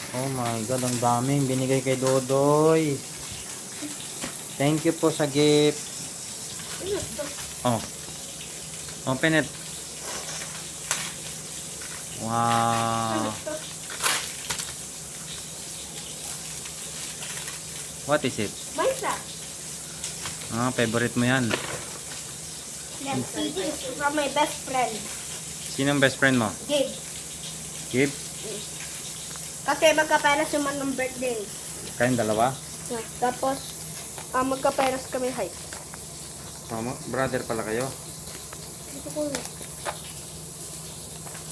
Oh my God, ang daming binigay kay Dodoy. Thank you po sa gift. Oh, open it. Wow. What is it? Minecraft. Ah, favorite mo yan. That CD is from my best friend. Sino ang best friend mo? Gabe. Gabe? Kasi magkaperas naman ng birthday. Kayong dalawa? Yeah. Tapos, magkaperas kami height. Brother pala kayo? Ito ko na.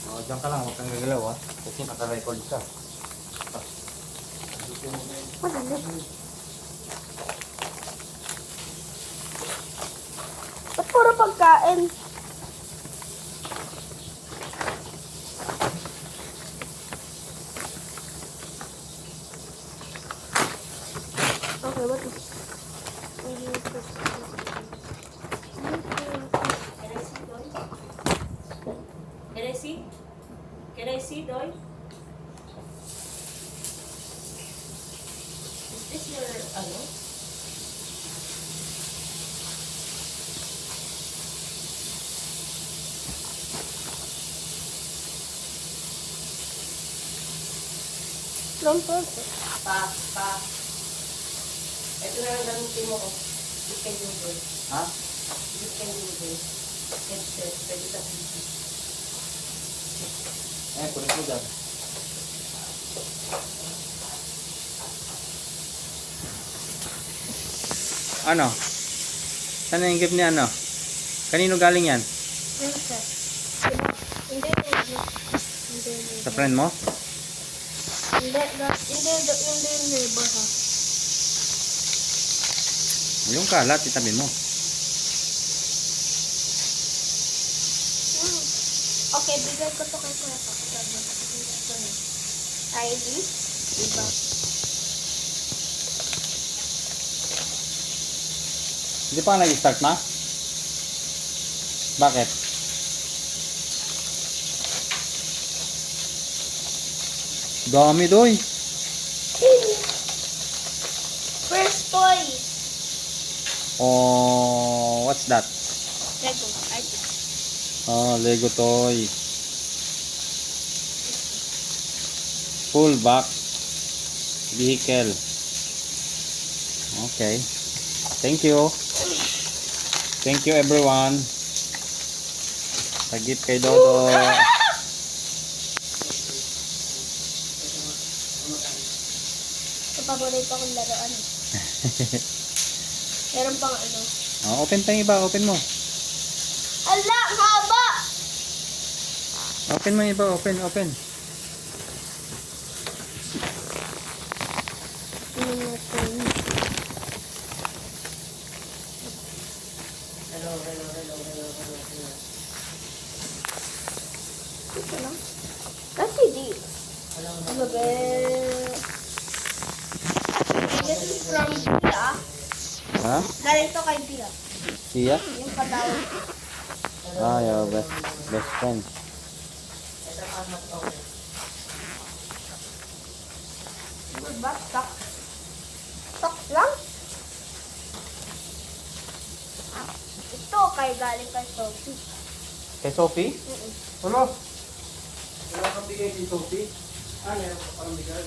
Oh, dyan ka lang, huwag kang gagalaw ha. Kasi naka-record ka. Madali. Ba't puro pagkain? Okay, what is Can I see? Can I see, Doy? Is this your, ano? From process? Pa. Ito na lang gamitin mo ko. You can do this. Ha? You can do this. Headset. Pwede ka dito. Kunin ko dyan. Ano? Saan na yung gift ni ano? Kanino galing yan? Process. Hindi. Sa friend mo? Hindi neighbor ha. Yung kalat, itabi mo. Okay, bigay ko to kay Kuya Pak. ID? Diba? Hindi pa nag-start na? Bakit? Dami doy. First toy. Oh, what's that? Lego. Oh, Lego toy. Full box vehicle. Okay. Thank you. Thank you everyone. Sa-gift kay Dodo. Ito paborito kong laruan. Meron pang ano. Oh, open pa yung iba, open mo. Ala, haba! Open mo yung iba, open. Hello. Ito lang. That's CD. Hello. Ano ba? This is from Pia. Ha? Galing to kay Pia. Siya? Yung patawag. Ah, yeah, best friend. Ito ang anak ko. Good ba? Socks. Socks lang? Ito kay galing kay Sophie. Kay Sophie? Wala. Wala kang bigay kay Sophie? Meron ka parang bigay.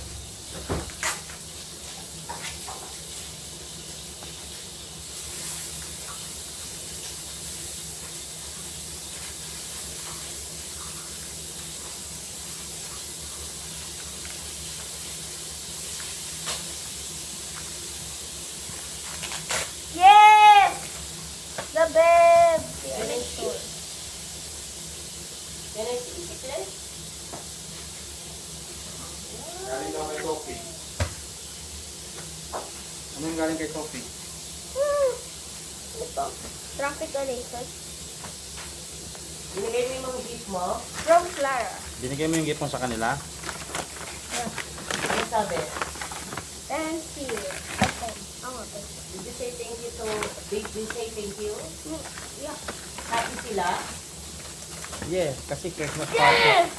Yes! The babe! Can I see? Can I see? Is it there? Galing daw kay Sophie. Ano yung galing kay Sophie? Ito. Traffic eraser. Binigay mo yung mga gift mo? From Clara. Binigay mo yung gift mo sa kanila? Ano sabi? Thank you. Okay. Did you say thank you to... Did you say thank you? Yeah. Happy sila? Yes, kasi Christmas party. Yes!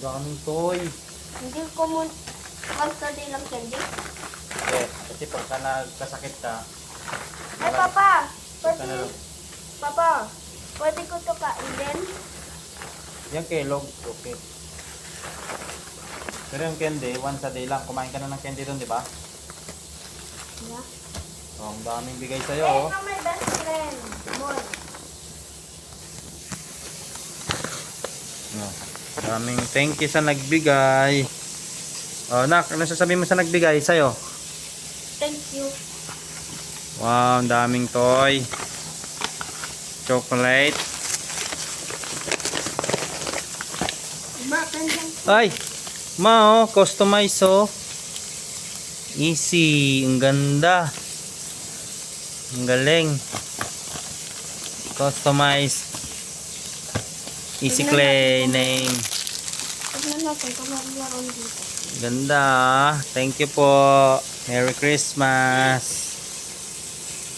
Daming toy. Hindi ko mo once a day lang candy. Yes, kasi pagka nagkasakit ka, Ay, Papa! Pagka na, Papa, pwede ko to kainin? yung Kellogg, okay. Pero yung candy, once a day lang. Kumain ka na ng candy doon, di ba? Yeah. Oh, ang daming bigay sa'yo, Eh, oh. ikaw my best friend. Mon. Oh, daming thank you sa nagbigay. Oh, nak, ano sasabihin mo sa nagbigay sa'yo? Thank you. Wow, ang daming toy. Chocolate. Bakit lang? Ay, ma, oh, customize, oh. Easy, ang ganda. Ang galing. Customize. Easy cleaning. Tignan natin kung meron dito. Ganda. Thank you po. Merry Christmas.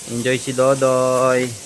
Enjoy si Dodoy.